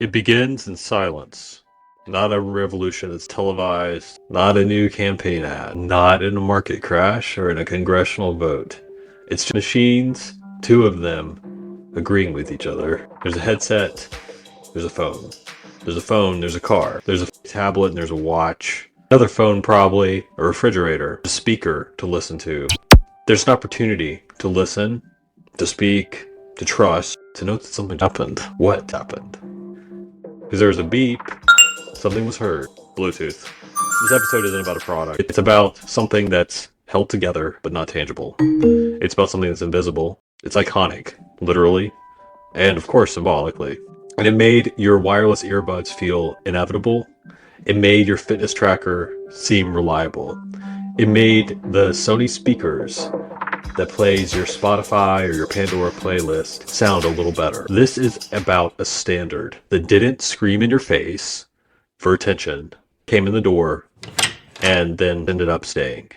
It begins in silence. Not a revolution that's televised, not a new campaign ad, not in a market crash or in a congressional vote. It's just machines, two of them, agreeing with each other. There's a headset, there's a phone. There's a phone, there's a car. There's a tablet and there's a watch. Another phone probably, a refrigerator, a speaker to listen to. There's an opportunity to listen, to speak, to trust, to know that something happened. What happened? Because there was a beep, something was heard. Bluetooth. This episode isn't about a product. It's about something that's held together but not tangible. It's about something that's invisible. It's iconic, literally, and of course symbolically. And it made your wireless earbuds feel inevitable. It made your fitness tracker seem reliable. It made the Sony speakers that plays your Spotify or your Pandora playlist sound a little better. This is about a standard that didn't scream in your face for attention, came in the door, and then ended up staying.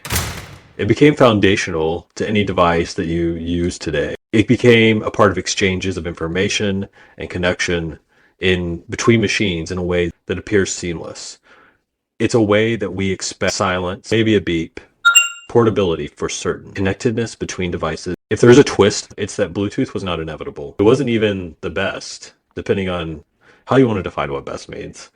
It became foundational to any device that you use today. It became a part of exchanges of information and connection in between machines in a way that appears seamless. It's a way that we expect silence, maybe a beep, portability for certain, connectedness between devices. If there's a twist, it's that Bluetooth was not inevitable. It wasn't even the best, depending on how you want to define what best means.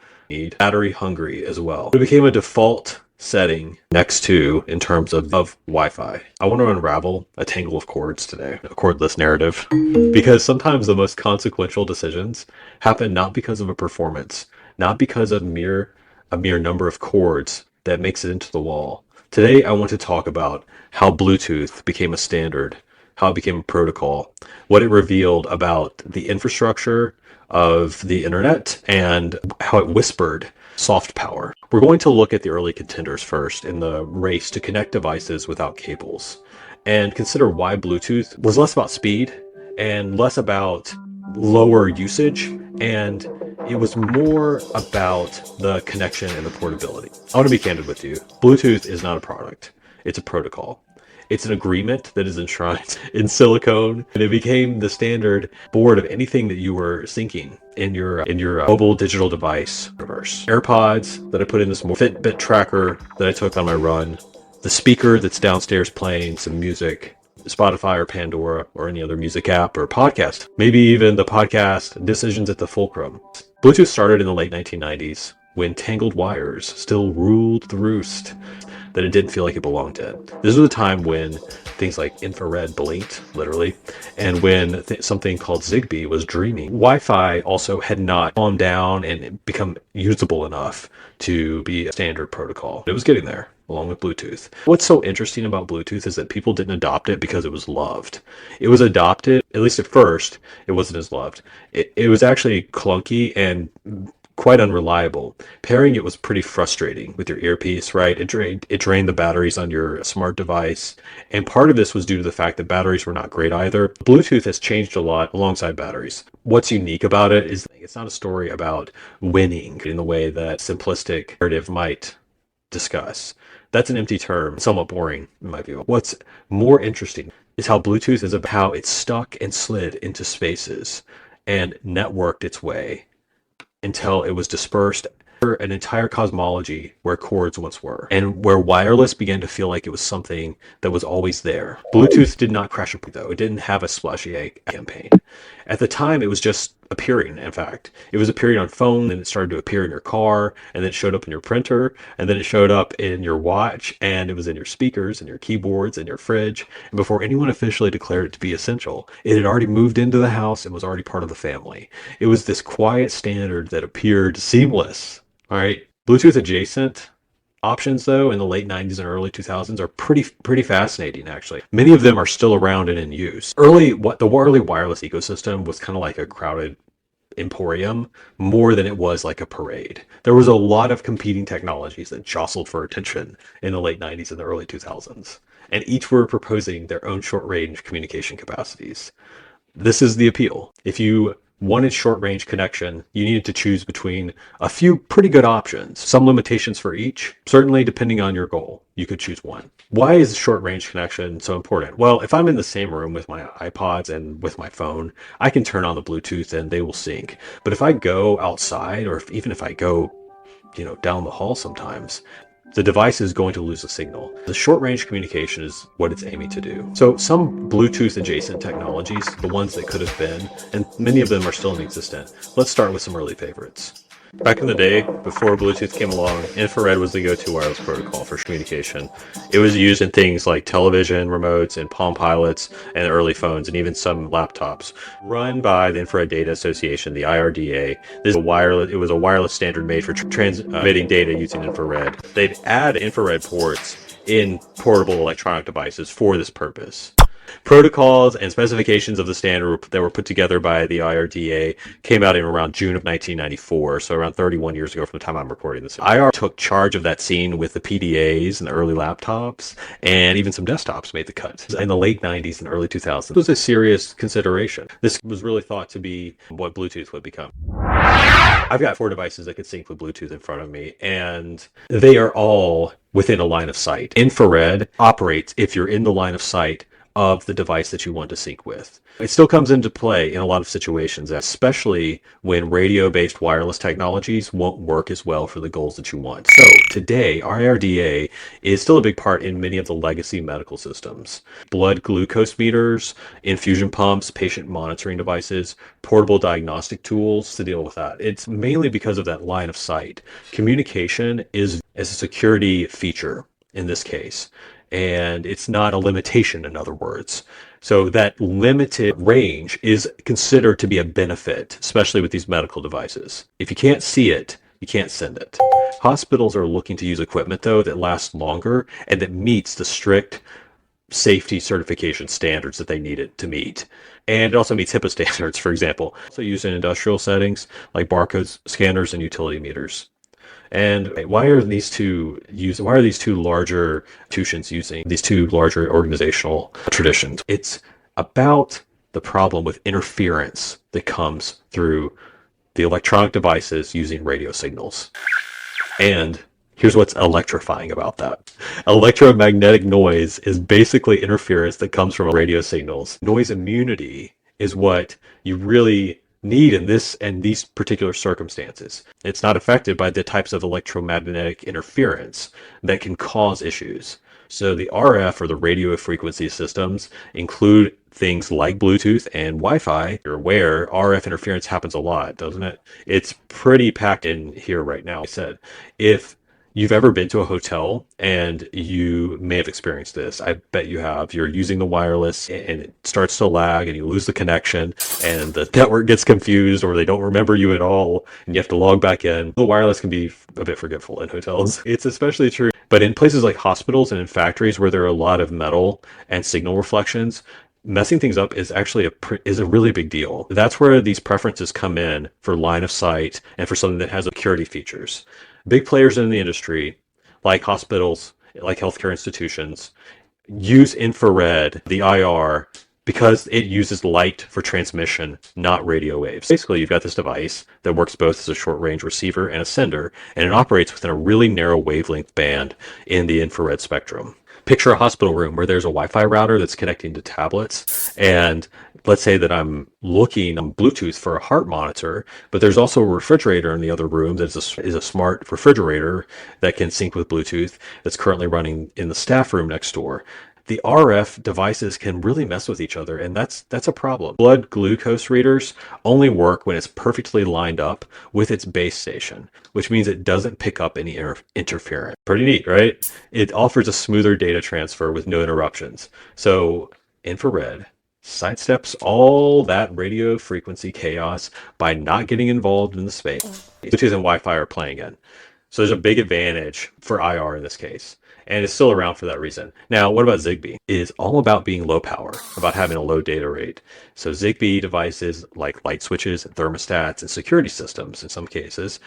Battery hungry as well. It became a default setting next to in terms of Wi-Fi. I want to unravel a tangle of cords today, a cordless narrative, because sometimes the most consequential decisions happen not because of a performance, not because of a mere number of cords that makes it into the wall. Today, I want to talk about how Bluetooth became a standard, how it became a protocol, what it revealed about the infrastructure of the internet, and how it whispered soft power. We're going to look at the early contenders first in the race to connect devices without cables, and consider why Bluetooth was less about speed and less about lower usage, and it was more about the connection and the portability. I want to be candid with you. Bluetooth is not a product. It's a protocol. It's an agreement that is enshrined in silicone, and it became the standard board of anything that you were syncing in your mobile digital device universe. AirPods that I put in this Fitbit tracker that I took on my run, the speaker that's downstairs playing some music, Spotify or Pandora or any other music app or podcast, maybe even the podcast Decisions at the Fulcrum. Bluetooth started in the late 1990s when tangled wires still ruled the roost, that it didn't feel like it belonged in. This was a time when things like infrared blinked, literally, and when something called Zigbee was dreaming. Wi-Fi also had not calmed down and become usable enough to be a standard protocol. It was getting there, along with Bluetooth. What's so interesting about Bluetooth is that people didn't adopt it because it was loved. It was adopted, at least at first, it wasn't as loved. It was actually clunky and quite unreliable. Pairing it was pretty frustrating with your earpiece, right? It drained the batteries on your smart device. And part of this was due to the fact that batteries were not great either. Bluetooth has changed a lot alongside batteries. What's unique about it is it's not a story about winning in the way that simplistic narrative might discuss. That's an empty term, somewhat boring in my view. What's more interesting is how Bluetooth is about how it stuck and slid into spaces and networked its way until it was dispersed an entire cosmology where cords once were, and where wireless began to feel like it was something that was always there. Bluetooth did not crash though. It didn't have a splashy egg campaign. At the time, it was just appearing, in fact. It was appearing on phone, and it started to appear in your car, and then it showed up in your printer, and then it showed up in your watch, and it was in your speakers, and your keyboards, and your fridge. And before anyone officially declared it to be essential, it had already moved into the house and was already part of the family. It was this quiet standard that appeared seamless. All right, Bluetooth adjacent options though in the late 90s and early 2000s are pretty fascinating actually. Many of them are still around and in use. The early wireless ecosystem was kind of like a crowded emporium more than it was like a parade. There was a lot of competing technologies that jostled for attention in the late 90s and the early 2000s, and each were proposing their own short-range communication capacities. This is the appeal. If you wanted short-range connection, you needed to choose between a few pretty good options. Some limitations for each, certainly depending on your goal. You could choose one. Why is short-range connection so important? Well, if I'm in the same room with my iPods and with my phone, I can turn on the Bluetooth and they will sync. But if I go outside, or even if I go, down the hall sometimes, the device is going to lose a signal. The short-range communication is what it's aiming to do. So some Bluetooth adjacent technologies, the ones that could have been, and many of them are still in existence. Let's start with some early favorites. Back in the day, before Bluetooth came along, infrared was the go-to wireless protocol for communication. It was used in things like television remotes and Palm Pilots and early phones and even some laptops. Run by the Infrared Data Association, the IRDA. It was a wireless standard made for transmitting data using infrared. They'd add infrared ports in portable electronic devices for this purpose. Protocols and specifications of the standard that were put together by the IRDA came out in around June of 1994, so around 31 years ago from the time I'm recording this. IR took charge of that scene with the PDAs and the early laptops, and even some desktops made the cut. In the late 90s and early 2000s, this was a serious consideration. This was really thought to be what Bluetooth would become. I've got 4 devices that could sync with Bluetooth in front of me, and they are all within a line of sight. Infrared operates if you're in the line of sight of the device that you want to sync with. It still comes into play in a lot of situations, especially when radio-based wireless technologies won't work as well for the goals that you want. So today, IRDA is still a big part in many of the legacy medical systems. Blood glucose meters, infusion pumps, patient monitoring devices, portable diagnostic tools to deal with that. It's mainly because of that line of sight. Communication is as a security feature in this case. And it's not a limitation, in other words. So that limited range is considered to be a benefit, especially with these medical devices. If you can't see it, you can't send it. Hospitals are looking to use equipment, though, that lasts longer and that meets the strict safety certification standards that they need it to meet. And it also meets HIPAA standards, for example. Also used in industrial settings like barcode scanners and utility meters. And why are these two larger institutions using these two larger organizational traditions? It's about the problem with interference that comes through the electronic devices using radio signals. And here's what's electrifying about that. Electromagnetic noise is basically interference that comes from radio signals. Noise immunity is what you really need in these particular circumstances. It's not affected by the types of electromagnetic interference that can cause issues. So the RF, or the radio frequency systems, include things like Bluetooth and Wi-Fi. You're aware RF interference happens a lot, doesn't it? It's pretty packed in here right now. I said, if you've ever been to a hotel, and you may have experienced this, I bet you have. You're using the wireless and it starts to lag and you lose the connection and the network gets confused, or they don't remember you at all and you have to log back in. The wireless can be a bit forgetful in hotels. It's especially true, but in places like hospitals and in factories where there are a lot of metal and signal reflections, messing things up is actually a really big deal. That's where these preferences come in for line of sight and for something that has security features. Big players in the industry, like hospitals, like healthcare institutions, use infrared, the IR, because it uses light for transmission, not radio waves. Basically, you've got this device that works both as a short-range receiver and a sender, and it operates within a really narrow wavelength band in the infrared spectrum. Picture a hospital room where there's a Wi-Fi router that's connecting to tablets, and let's say that I'm looking on Bluetooth for a heart monitor, but there's also a refrigerator in the other room that is a smart refrigerator that can sync with Bluetooth that's currently running in the staff room next door. The RF devices can really mess with each other, and that's a problem. Blood glucose readers only work when it's perfectly lined up with its base station, which means it doesn't pick up any interference. Pretty neat, right? It offers a smoother data transfer with no interruptions. So infrared sidesteps all that radio frequency chaos by not getting involved in the space Bluetooth and Wi-Fi are playing in. So there's a big advantage for IR in this case. And it's still around for that reason. Now, what about Zigbee? It is all about being low power, about having a low data rate. So Zigbee devices like light switches and thermostats and security systems in some cases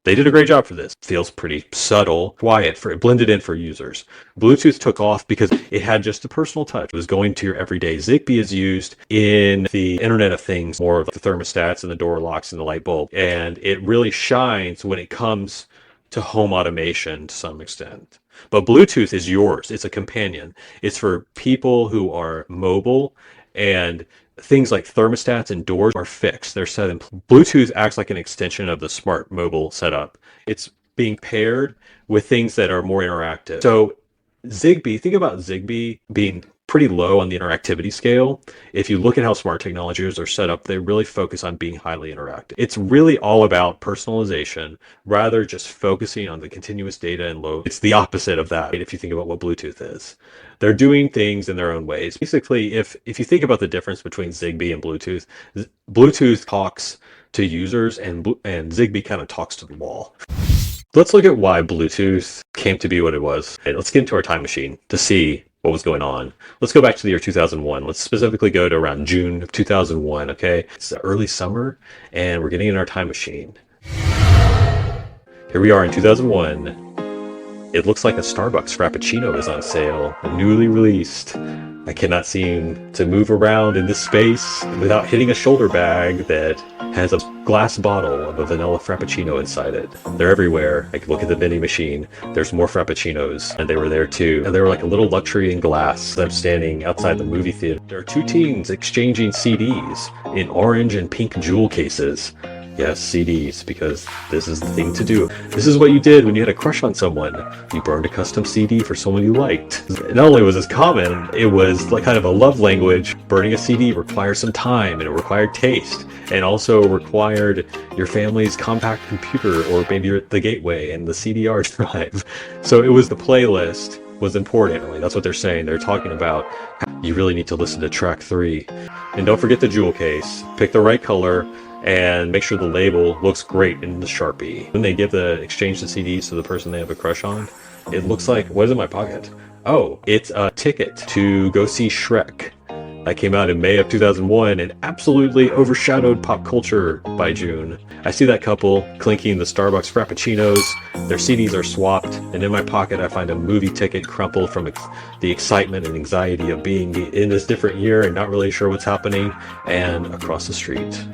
They did a great job for this. Feels pretty subtle, quiet, for it blended in for users. Bluetooth took off because it had just a personal touch. It was going to your everyday. Zigbee is used in the Internet of Things, more of the thermostats and the door locks and the light bulb. And it really shines when it comes to home automation to some extent. But Bluetooth is yours. It's a companion. It's for people who are mobile, and things like thermostats and doors are fixed. They're set in. Bluetooth acts like an extension of the smart mobile setup. It's being paired with things that are more interactive. So Zigbee, think about Zigbee being pretty low on the interactivity scale. If you look at how smart technologies are set up, they really focus on being highly interactive. It's really all about personalization rather just focusing on the continuous data and load. It's the opposite of that if you think about what Bluetooth is. They're doing things in their own ways. Basically, if you think about the difference between Zigbee and Bluetooth, Bluetooth talks to users and Zigbee kind of talks to the wall. Let's look at why Bluetooth came to be what it was. Okay, let's get into our time machine to see what was going on. Let's go back to the year 2001. Let's specifically go to around June of 2001, okay? It's the early summer, and we're getting in our time machine. Here we are in 2001. It looks like a Starbucks Frappuccino is on sale, newly released. I cannot seem to move around in this space without hitting a shoulder bag that has a glass bottle of a vanilla Frappuccino inside it. They're everywhere. I can look at the vending machine. There's more Frappuccinos, and they were there too. And they were like a little luxury in glass. I'm standing outside the movie theater. There are two teens exchanging CDs in orange and pink jewel cases. Yes, CDs, because this is the thing to do. This is what you did when you had a crush on someone. You burned a custom CD for someone you liked. Not only was this common, it was like kind of a love language. Burning a CD required some time, and it required taste, and also required your family's compact computer, or maybe the gateway and the CDR drive. So it was the playlist was important. That's what they're saying. They're talking about you really need to listen to track 3. And don't forget the jewel case. Pick the right color, and make sure the label looks great in the Sharpie. When they give the exchange the CDs to the person they have a crush on, it looks like, what is in my pocket? Oh, it's a ticket to go see Shrek. That came out in May of 2001 and absolutely overshadowed pop culture by June. I see that couple clinking the Starbucks Frappuccinos. Their CDs are swapped, and in my pocket I find a movie ticket crumpled from the excitement and anxiety of being in this different year and not really sure what's happening. And across the street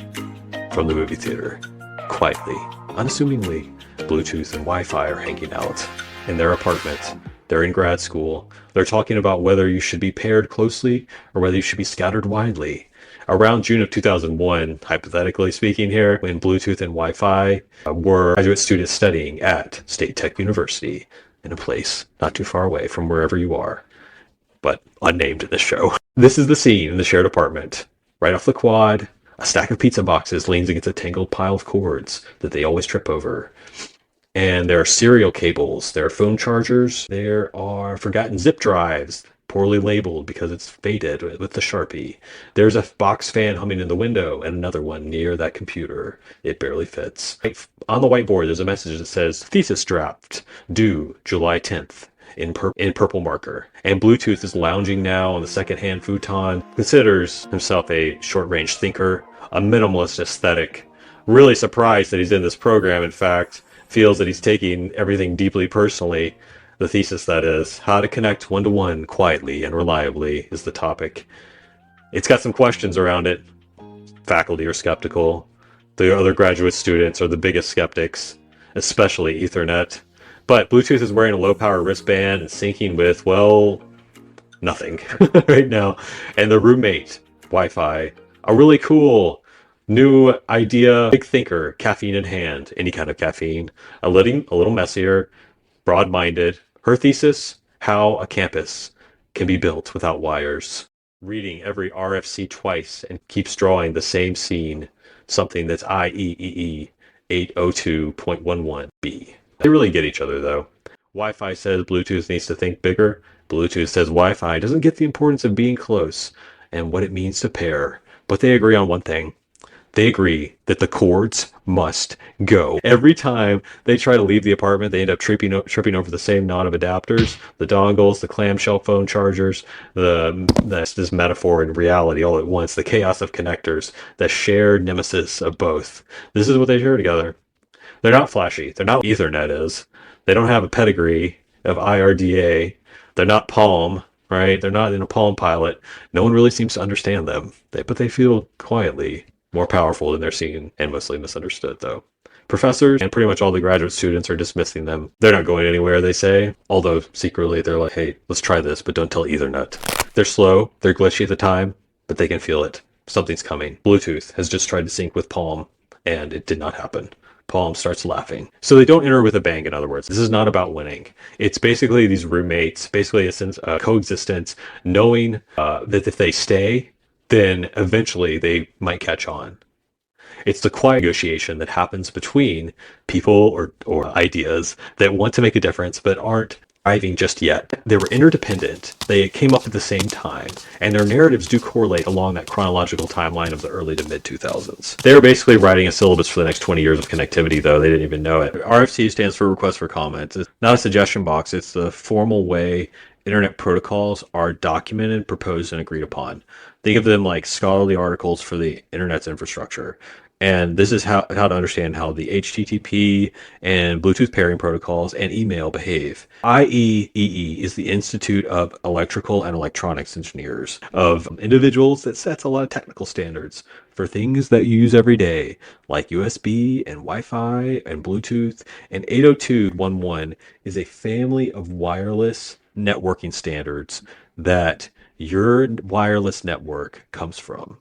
from the movie theater, quietly, unassumingly, Bluetooth and Wi-Fi are hanging out in their apartment. They're in grad school. They're talking about whether you should be paired closely or whether you should be scattered widely. Around June of 2001, hypothetically speaking here, when Bluetooth and Wi-Fi were graduate students studying at State Tech University in a place not too far away from wherever you are, but unnamed in this show. This is the scene in the shared apartment. Right off the quad, a stack of pizza boxes leans against a tangled pile of cords that they always trip over. And there are serial cables, there are phone chargers, there are forgotten zip drives, poorly labeled because it's faded with the Sharpie. There's a box fan humming in the window and another one near that computer. It barely fits. On the whiteboard, there's a message that says, thesis draft, due July 10th. In purple marker. And Bluetooth is lounging now on the secondhand futon, considers himself a short-range thinker, a minimalist aesthetic, really surprised that he's in this program. In fact, feels that he's taking everything deeply personally. The thesis, that is, how to connect one-to-one quietly and reliably is the topic. It's got some questions around it. Faculty are skeptical. The other graduate students are the biggest skeptics, especially Ethernet. But Bluetooth is wearing a low-power wristband and syncing with, well, nothing right now. And the roommate, Wi-Fi, a really cool new idea, big thinker, caffeine in hand, any kind of caffeine, a little messier, broad-minded. Her thesis, how a campus can be built without wires. Reading every RFC twice and keeps drawing the same scene, something that's IEEE 802.11b. They really get each other, though. Wi-Fi says Bluetooth needs to think bigger. Bluetooth says Wi-Fi doesn't get the importance of being close and what it means to pair. But they agree on one thing. They agree that the cords must go. Every time they try to leave the apartment, they end up tripping over the same knot of adapters, the dongles, the clamshell phone chargers, this metaphor and reality all at once, the chaos of connectors, the shared nemesis of both. This is what they share together. They're not flashy. They're not what Ethernet is. They don't have a pedigree of IRDA. They're not Palm, right? They're not in a Palm Pilot. No one really seems to understand them. But they feel quietly more powerful than they're seen, and mostly misunderstood, though. Professors and pretty much all the graduate students are dismissing them. They're not going anywhere, they say, although secretly they're like, hey, let's try this, but don't tell Ethernet. They're slow, they're glitchy at the time, but they can feel it. Something's coming. Bluetooth has just tried to sync with Palm, and it did not happen. Palm starts laughing. So they don't enter with a bang, in other words. This is not about winning. It's basically these roommates, basically a sense of coexistence, knowing that if they stay, then eventually they might catch on. It's the quiet negotiation that happens between people or ideas that want to make a difference but aren't arriving just yet. They were interdependent. They came up at the same time, and their narratives do correlate along that chronological timeline of the early to mid 2000s. They're basically writing a syllabus for the next 20 years of connectivity, though. They didn't even know it. RFC stands for Request for Comments. It's not a suggestion box. It's the formal way internet protocols are documented, proposed, and agreed upon. Think of them like scholarly articles for the internet's infrastructure. And this is how to understand how the HTTP and Bluetooth pairing protocols and email behave. IEEE is the Institute of Electrical and Electronics Engineers, of individuals that sets a lot of technical standards for things that you use every day, like USB and Wi-Fi and Bluetooth. And 802.11 is a family of wireless networking standards that your wireless network comes from.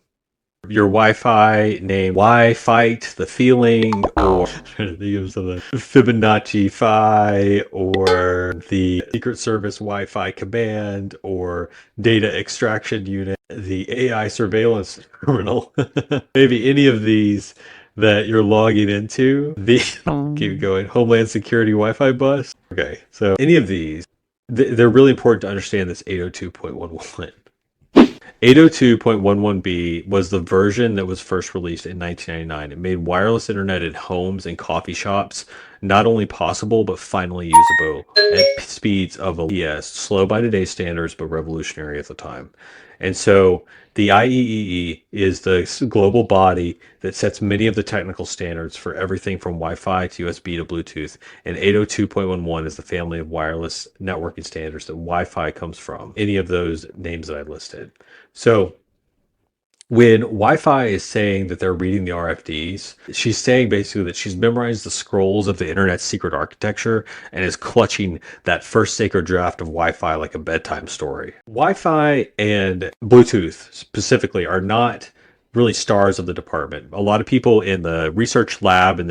Your Wi-Fi name, Wi-Fight, the feeling, or the Fibonacci Fi, or the Secret Service Wi-Fi command, or data extraction unit, the AI surveillance terminal. Maybe any of these that you're logging into. Keep going. Homeland Security Wi-Fi bus. Okay, so any of these, they're really important to understand this 802.11. 802.11b was the version that was first released in 1999. It made wireless internet in homes and coffee shops not only possible, but finally usable at speeds of a PS, slow by today's standards, but revolutionary at the time. And so the IEEE is the global body that sets many of the technical standards for everything from Wi-Fi to USB to Bluetooth. And 802.11 is the family of wireless networking standards that Wi-Fi comes from. Any of those names that I listed. So when Wi-Fi is saying that they're reading the RFDs, she's saying basically that she's memorized the scrolls of the internet's secret architecture and is clutching that first sacred draft of Wi-Fi like a bedtime story. Wi-Fi and Bluetooth specifically are not really stars of the department. A lot of people in the research lab at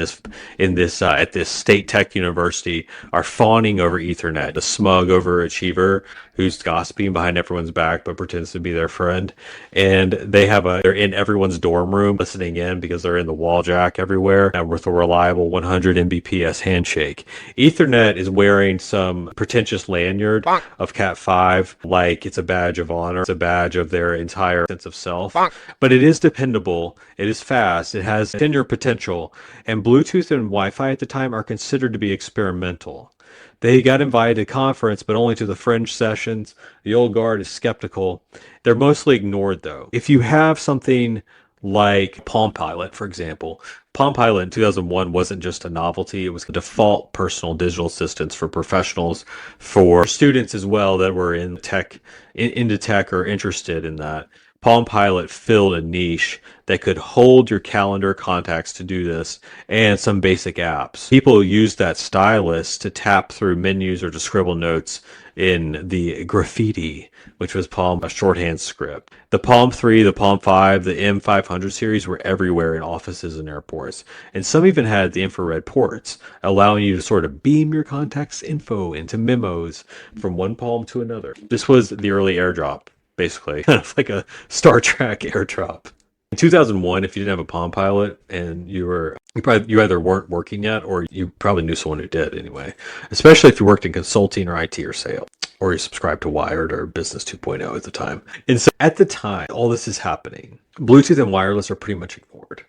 this state tech university are fawning over Ethernet, the smug overachiever who's gossiping behind everyone's back but pretends to be their friend. And they're in everyone's dorm room listening in because they're in the wall jack everywhere and with a reliable 100 Mbps handshake. Ethernet is wearing some pretentious lanyard of Cat5 like it's a badge of honor. It's a badge of their entire sense of self. But it is dependable, it is fast, it has tenure potential, and Bluetooth and Wi-Fi at the time are considered to be experimental. They got invited to conference, but only to the fringe sessions. The old guard is skeptical. They're mostly ignored, though. If you have something like Palm Pilot, for example, Palm Pilot in 2001 wasn't just a novelty. It was a default personal digital assistance for professionals, for students as well that were into tech or interested in that. Palm Pilot filled a niche that could hold your calendar contacts to do this and some basic apps. People used that stylus to tap through menus or to scribble notes in the graffiti, which was Palm, a shorthand script. The Palm 3, the Palm 5, the M500 series were everywhere in offices and airports. And some even had the infrared ports, allowing you to sort of beam your contacts' info into memos from one palm to another. This was the early airdrop. Basically, kind of like a Star Trek airdrop. In 2001, if you didn't have a Palm Pilot and you either weren't working yet or you probably knew someone who did anyway, especially if you worked in consulting or IT or sales, or you subscribed to Wired or Business 2.0 at the time. And so at the time, all this is happening. Bluetooth and wireless are pretty much ignored.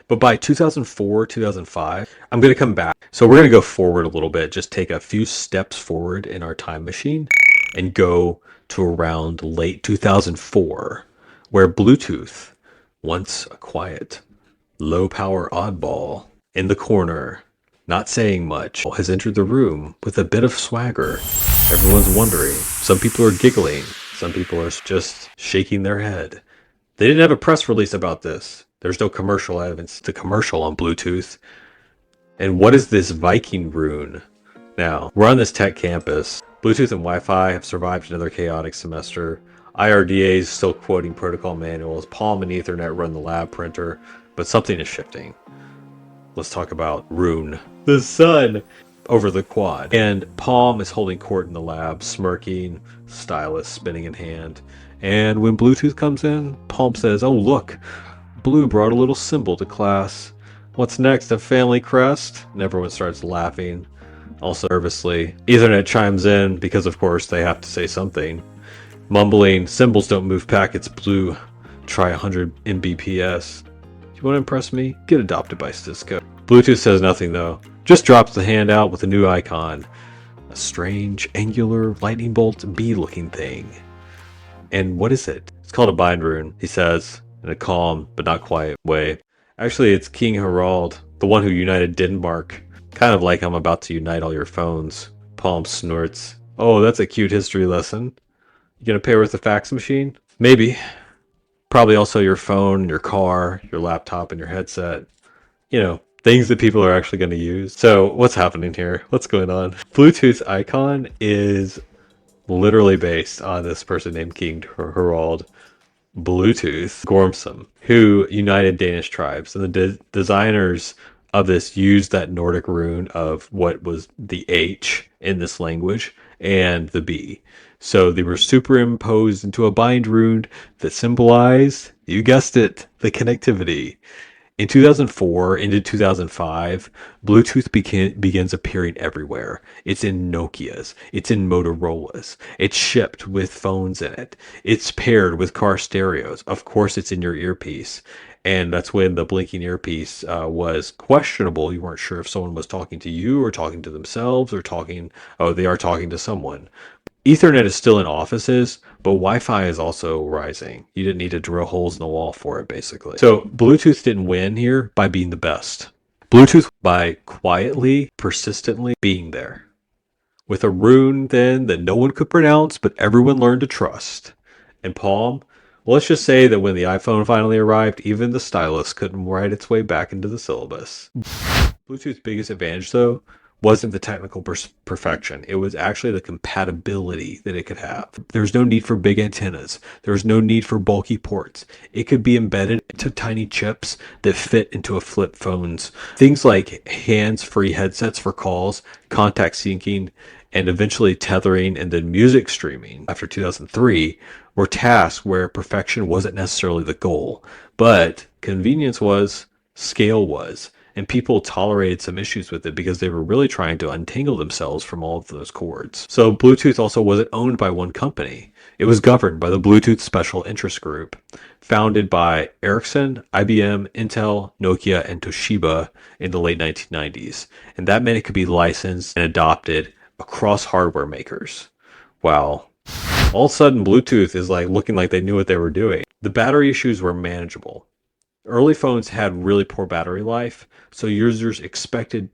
But by 2004, 2005, I'm going to come back. So we're going to go forward a little bit, just take a few steps forward in our time machine and go to around late 2004, where Bluetooth, once a quiet, low-power oddball in the corner, not saying much, has entered the room with a bit of swagger. Everyone's wondering. Some people are giggling. Some people are just shaking their head. They didn't have a press release about this. There's no commercial evidence to commercial on Bluetooth. And what is this Viking rune? Now, we're on this tech campus. Bluetooth and Wi-Fi have survived another chaotic semester. IRDA is still quoting protocol manuals. Palm and Ethernet run the lab printer, but something is shifting. Let's talk about Rune, the sun, over the quad. And Palm is holding court in the lab, smirking, stylus spinning in hand. And when Bluetooth comes in, Palm says, "Oh look, Blue brought a little symbol to class. What's next, a family crest?" And everyone starts laughing, also nervously. Ethernet chimes in, because of course they have to say something. Mumbling, "Symbols don't move packets, Blue. Try 100 Mbps. You want to impress me? Get adopted by Cisco." Bluetooth says nothing though. Just drops the hand out with a new icon. A strange, angular, lightning bolt bee-looking thing. And what is it? It's called a bind-rune, he says, in a calm but not quiet way. Actually, it's King Harald, the one who united Denmark. Kind of like I'm about to unite all your phones. Palm snorts. "Oh, that's a cute history lesson. You gonna pay with a fax machine?" "Maybe. Probably also your phone, your car, your laptop, and your headset. You know, things that people are actually going to use." So what's happening here? What's going on? Bluetooth's icon is literally based on this person named King Harald Bluetooth Gormson, who united Danish tribes. And the designers of this used that Nordic rune of what was the H in this language and the B. So they were superimposed into a bind rune that symbolized, you guessed it, the connectivity. In 2004 into 2005, Bluetooth begins appearing everywhere. It's in Nokias. It's in Motorola's. It's shipped with phones in it. It's paired with car stereos. Of course, it's in your earpiece. And that's when the blinking earpiece was questionable. You weren't sure if someone was talking to you or talking to themselves or they are talking to someone. Ethernet is still in offices, but Wi-Fi is also rising. You didn't need to drill holes in the wall for it, basically. So Bluetooth didn't win here by being the best. Bluetooth by quietly, persistently being there. With a rune then that no one could pronounce, but everyone learned to trust. And Palm, well, let's just say that when the iPhone finally arrived, even the stylus couldn't write its way back into the syllabus. Bluetooth's biggest advantage, though, wasn't the technical perfection. It was actually the compatibility that it could have. There's no need for big antennas. There's no need for bulky ports. It could be embedded into tiny chips that fit into a flip phones. Things like hands-free headsets for calls, contact syncing, and eventually tethering and then music streaming after 2003 were tasks where perfection wasn't necessarily the goal, but convenience was, scale was. And people tolerated some issues with it because they were really trying to untangle themselves from all of those cords. So Bluetooth also wasn't owned by one company. It was governed by the Bluetooth Special Interest Group, founded by Ericsson, IBM, Intel, Nokia, and Toshiba in the late 1990s. And that meant it could be licensed and adopted across hardware makers. Wow. All of a sudden, Bluetooth is looking like they knew what they were doing. The battery issues were manageable. Early phones had really poor battery life, so users expected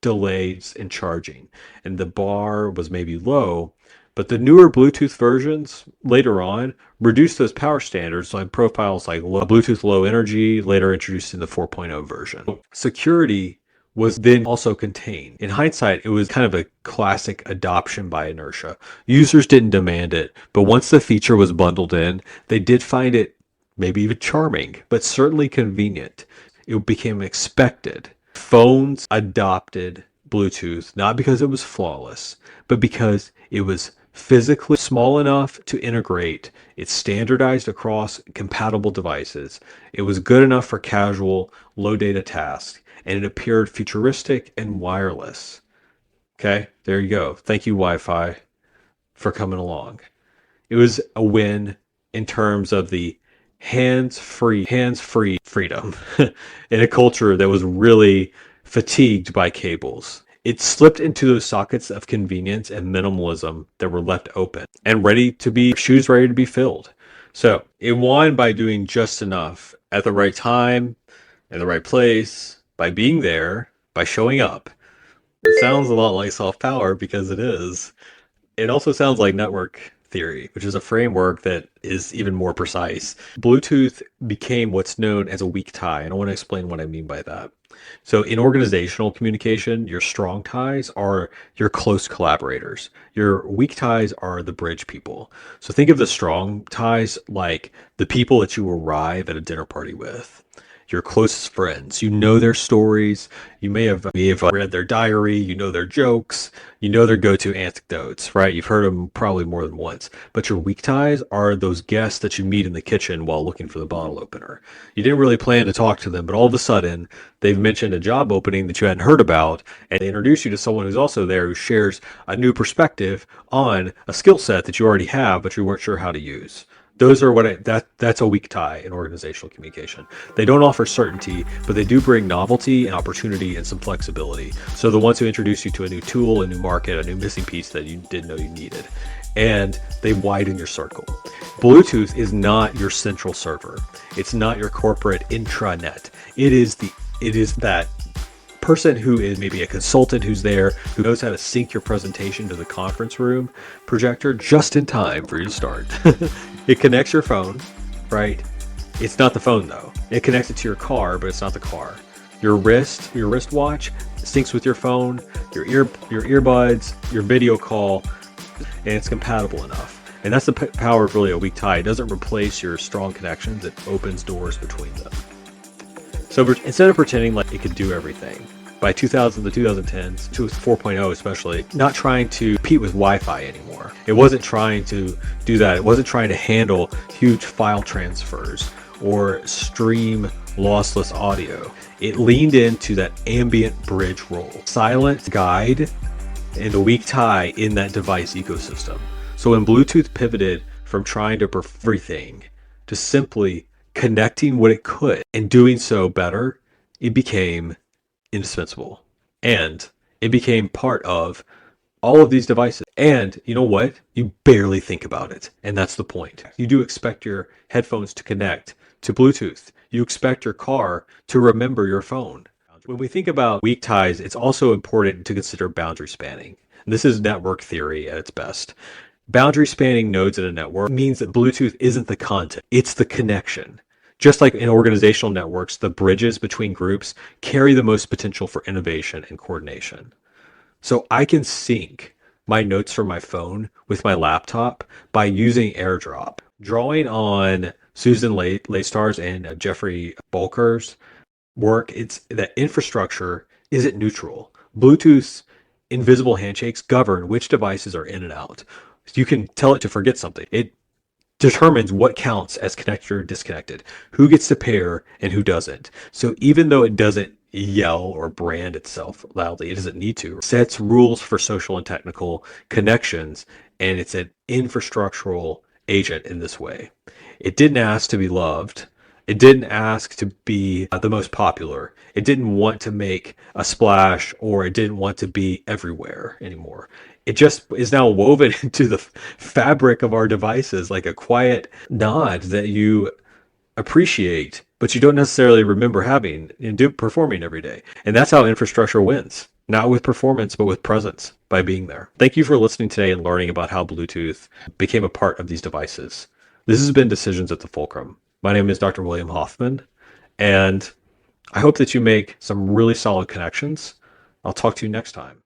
delays in charging, and the bar was maybe low, but the newer Bluetooth versions later on reduced those power standards like profiles like Bluetooth Low Energy, later introduced in the 4.0 version. Security was then also contained. In hindsight, it was kind of a classic adoption by inertia. Users didn't demand it, but once the feature was bundled in, they did find it maybe even charming, but certainly convenient. It became expected. Phones adopted Bluetooth not because it was flawless, but because it was physically small enough to integrate. It's standardized across compatible devices. It was good enough for casual, low data tasks, and it appeared futuristic and wireless. Okay, there you go. Thank you, Wi-Fi, for coming along. It was a win in terms of the hands-free freedom in a culture that was really fatigued by cables. It slipped into those sockets of convenience and minimalism that were left open and shoes ready to be filled. So it won by doing just enough at the right time, in the right place, by being there, by showing up. It sounds a lot like soft power because it is. It also sounds like network theory, which is a framework that is even more precise. Bluetooth became what's known as a weak tie, and I want to explain what I mean by that. So, in organizational communication, your strong ties are your close collaborators. Your weak ties are the bridge people. So, think of the strong ties like the people that you arrive at a dinner party with, your closest friends. You know their stories. You may have read their diary. You know their jokes. You know their go-to anecdotes, right? You've heard them probably more than once. But your weak ties are those guests that you meet in the kitchen while looking for the bottle opener. You didn't really plan to talk to them, but all of a sudden they've mentioned a job opening that you hadn't heard about, and they introduce you to someone who's also there who shares a new perspective on a skill set that you already have, but you weren't sure how to use. Those are that's a weak tie in organizational communication. They don't offer certainty, but they do bring novelty and opportunity and some flexibility. So the ones who introduce you to a new tool, a new market, a new missing piece that you didn't know you needed, and they widen your circle. Bluetooth is not your central server. It's not your corporate intranet. It is that person who is maybe a consultant who's there, who knows how to sync your presentation to the conference room projector just in time for you to start. It connects your phone, right? It's not the phone though. It connects it to your car, but it's not the car. Your wristwatch syncs with your phone, your earbuds, your video call, and it's compatible enough. And that's the power of really a weak tie. It doesn't replace your strong connections. It opens doors between them. So instead of pretending like it could do everything, by the 2010s, to 4.0 especially, not trying to compete with Wi-Fi anymore. It wasn't trying to do that. It wasn't trying to handle huge file transfers or stream lossless audio. It leaned into that ambient bridge role, silent guide, and a weak tie in that device ecosystem. So when Bluetooth pivoted from trying to perfect everything to simply connecting what it could and doing so better, it became indispensable. And it became part of all of these devices. And you know what? You barely think about it. And that's the point. You do expect your headphones to connect to Bluetooth. You expect your car to remember your phone. When we think about weak ties, it's also important to consider boundary spanning. This is network theory at its best. Boundary spanning nodes in a network means that Bluetooth isn't the content, it's the connection. Just like in organizational networks, the bridges between groups carry the most potential for innovation and coordination. So I can sync my notes from my phone with my laptop by using AirDrop. Drawing on Susan Laystar's and Jeffrey Bulker's work, it's that infrastructure isn't neutral. Bluetooth's invisible handshakes govern which devices are in and out. You can tell it to forget something. It determines what counts as connected or disconnected, who gets to pair and who doesn't. So even though it doesn't yell or brand itself loudly, it doesn't need to, it sets rules for social and technical connections, and it's an infrastructural agent in this way. It didn't ask to be loved. It didn't ask to be the most popular. It didn't want to make a splash, or it didn't want to be everywhere anymore. It just is now woven into the fabric of our devices, like a quiet nod that you appreciate, but you don't necessarily remember having and performing every day. And that's how infrastructure wins. Not with performance, but with presence, by being there. Thank you for listening today and learning about how Bluetooth became a part of these devices. This has been Decisions at the Fulcrum. My name is Dr. William Hoffman, and I hope that you make some really solid connections. I'll talk to you next time.